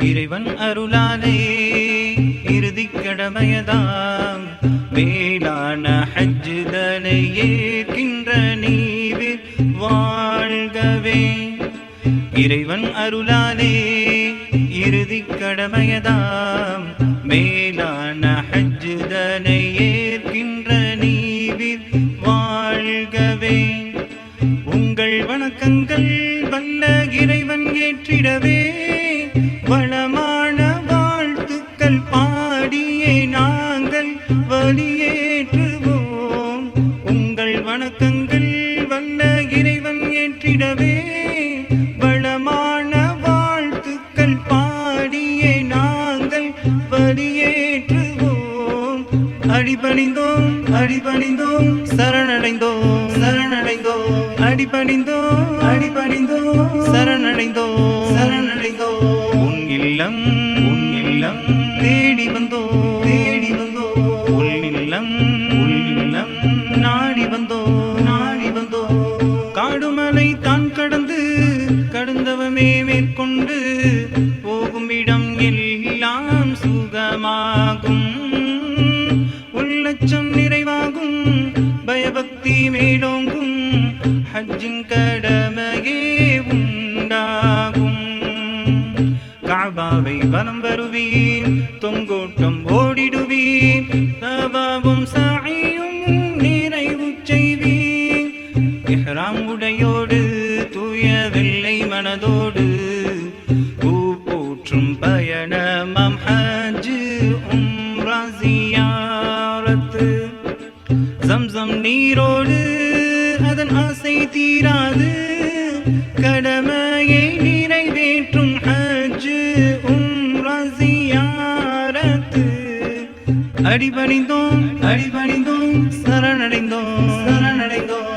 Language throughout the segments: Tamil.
இறைவன் அருளாலே இறுதிக் கடமையதாம் மேலான ஹஜ்ஜுதனை ஏற்கின்ற நீவிர் வாழ்கவே. இறைவன் அருளாலே இறுதிக் கடமையதாம் மேலான ஹஜ்ஜுதனை ஏற்கின்ற நீவிர் வாழ்கவே. உங்கள் வணக்கங்கள் வல்ல இறைவன் ஏற்றிடவே வளமான வாழ்த்துக்கள் பாடியே நாங்கள் வலியேற்றுவோம். உங்கள் வணக்கங்கள் வல்ல இறைவன் ஏற்றிடவே வளமான வாழ்த்துக்கள் பாடியே நாங்கள் வலியேற்றுவோம். அடிபணிந்தோம் அடிபணிந்தோம் சரணடைந்தோம் சரணடைந்தோம் அடிபணிந்தோம் அடிபணிந்தோம் சரணடைந்தோம் சரணடைந்தோம். உன் இல்லம் தேடி வந்தோம் தேடி வந்தோம். உன் இல்லம் நாடி வந்தோம் நாடி வந்தோம். காடுமலை தான் கடந்தவமே மேற்கொண்டு போகும் இடம் எல்லாம் சுகமாகும். உள்ளச்சம் நிறைவாகும் பயபக்தி மேலோங்கும் ஹஜ்ஜின் கடமையே உண்டாகும். காபாவை வலம் வருவீர் தொங்கோட்டம் ஓடிடுவீர் தவாவும் சாயும் நிறைவு செய்வீர். இஹ்ராம் உடையோடு தூய வெள்ளை மனதோடு போற்றும் பயணமாம் ஹஜ் உம்ரா ஜியாரத்து. ஜம்சம் நீரோடு அதன் ஆசை தீராது கடமையை நிறைவேற்றும் ஹஜ் உம்ரா ஜியாரத்து. அடிபணிந்தோம் அடிபணிந்தோம் சரணடைந்தோம் சரணடைந்தோம்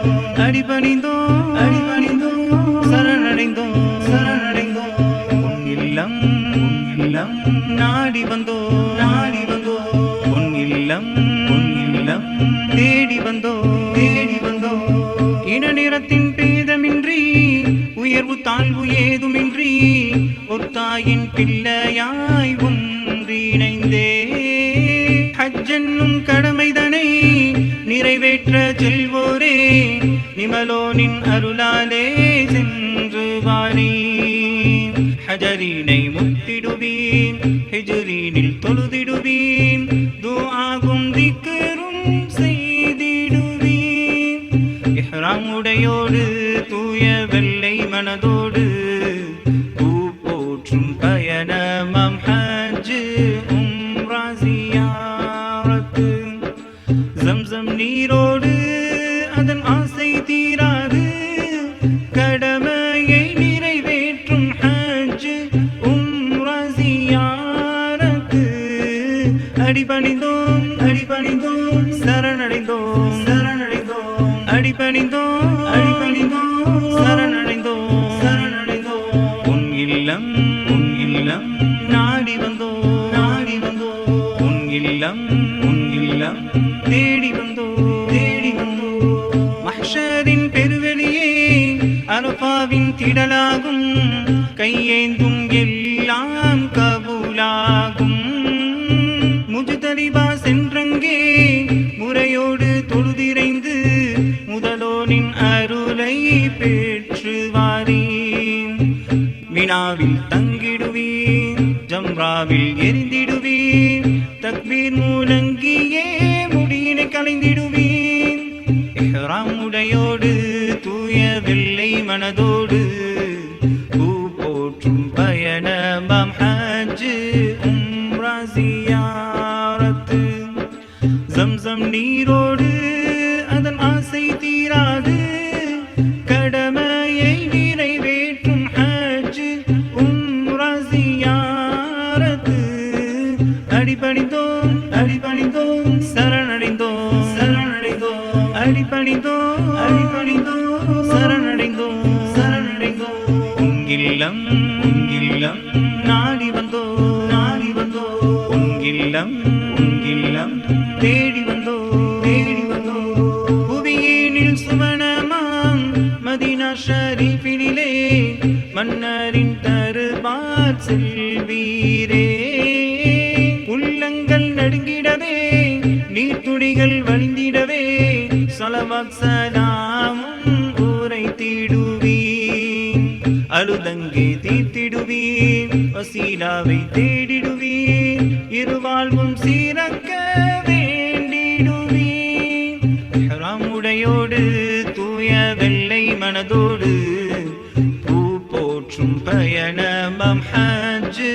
அடிபணிந்தோம் அடிபணிந்தோம் சரணடைந்தோம் சரணடைந்தோம். உன் இல்லம் நாடி வந்தோம் நாடி வந்தோம். உன் இல்லம் தேடி வந்தோம் தேடி வந்தோம். இன நிறத்தின் பேதமின்றி உயர்வு தாழ்வு ஏதுமின்றி ஒரு தாயின் பிள்ளையாய் ஒன்றிணைந்தே ஹஜ்ஜென்னும் கடமைதனை நிறைவேற்ற செல்வோரே நிமலோனின் அருளாலே சென்று வாரீ. ஹஜரீனை முத்திடுவீன் ஹிஜ்ரீனில் தொழுதிடுவீன் துஆவும் திக்ரும் செய்திடுவீன். இஹ்ராம் உடையோடு தூய வெள்ளை மனதோடு போற்றும் பயணமாம் ஹஜ் உம்ரா ஜியாரத்து. ஜம்சம் நீரோடு அதன் ஆசை தீராது கடமையை நிறைவேற்றும் ஹஜ் உம்ரா ஜியாரத்து. அடிபணிந்தோம் அடிபணிந்தோம் சரணடைந்தோம் சரணடைந்தோம் அடிபணிந்தோம் அடிபணிந்தோம் சரணடைந்தோம் சரணடைந்தோம். உன் இல்லம் நாடி வந்தோம் நாடி வந்தோம். உன் இல்லம் தேடி வந்தோம் தேடி வந்தோம். மஹ்ஷரின் பெருவெளியே அரஃபாவின் திடலாகும் கையேந்தும் எல்லாம் கபூலாகும். முஜ்தலிபா சென்றங்கே முறையோடு தொழுதிரைந்து முதலோனின் அருளை பெற்று வாரீம். மினாவில் தங்கிடுவீர் ஜம்ராவில் எரிந்திடுவீர் தக்பீர் முழங்கியே முடியினை கலைந்திடுவீர். இஹ்ராம் உடையோடு தூய வெள்ளை மனதோடு போற்றும் பயணமாம் ஹஜ் உம்ரா ஜியாரத்து. ஜம்சம் நீரோடு அதன் ஆசை தீராது கடமையை நிறைவேற்றும் ஹஜ் உம்ரா ஜியாரத்து. அடிபணிந்தோம் அடிபணிந்தோம் சரணடைந்தோம் சரணடைந்தோம் அடிபணிந்தோம் அடிபணிந்தோம் சரணடைந்தோம் சரணடைந்தோம். உன் இல்லம் நாடி வந்தோம் நாடி வந்தோம். உன் இல்லம் தேடி வந்தோம் தேடி வந்தோம். புவியேனில் சுவனமாம் மதீனா ஷரீஃபினிலே மன்னரின் தருபார் செல்வீரே. உள்ளங்கள் நடுங்கிடவே நீர்த்துளிகள் வழிந்திடவே ஸலவாத் ஸலாமும் உரைத்திடுவீர். அழுதங்கே தீர்த்திடுவீர், வசீலாவை தேடிடுவீர், இருவாழ்வும் சீரக்க வேண்டிடுவீர். இஹ்ராமுடையோடு தூய வெள்ளை மனதோடு பூ போற்றும் பயணமம் ஹஜ்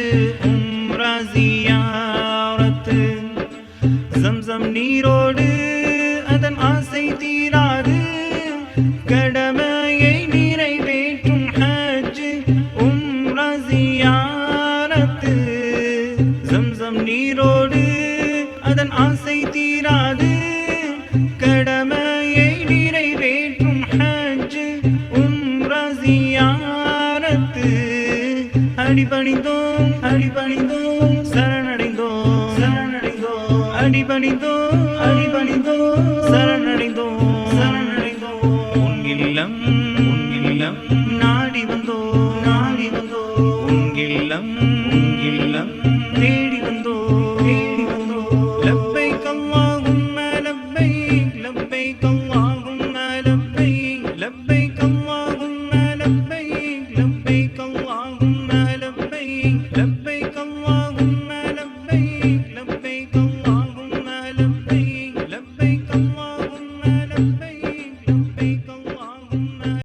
உம்ரா ஜியாரத்து. ஜம்சம் நீரோடு அதன் ஆசை தீராது, கடமையை நிறைவேற்றும் ஹஜ் உம்ரா ஜியாரத்து. ஜம்சம் நீரோடு அதன் ஆசை தீராது, கடமையை நிறைவேற்றும் ஹஜ் உம்ரா ஜியாரத்து. அடிபணிந்தோம் அடிபணிந்தோம் சரணடைந்தோம் சரணடைந்தோம் அடிபணிந்தோம்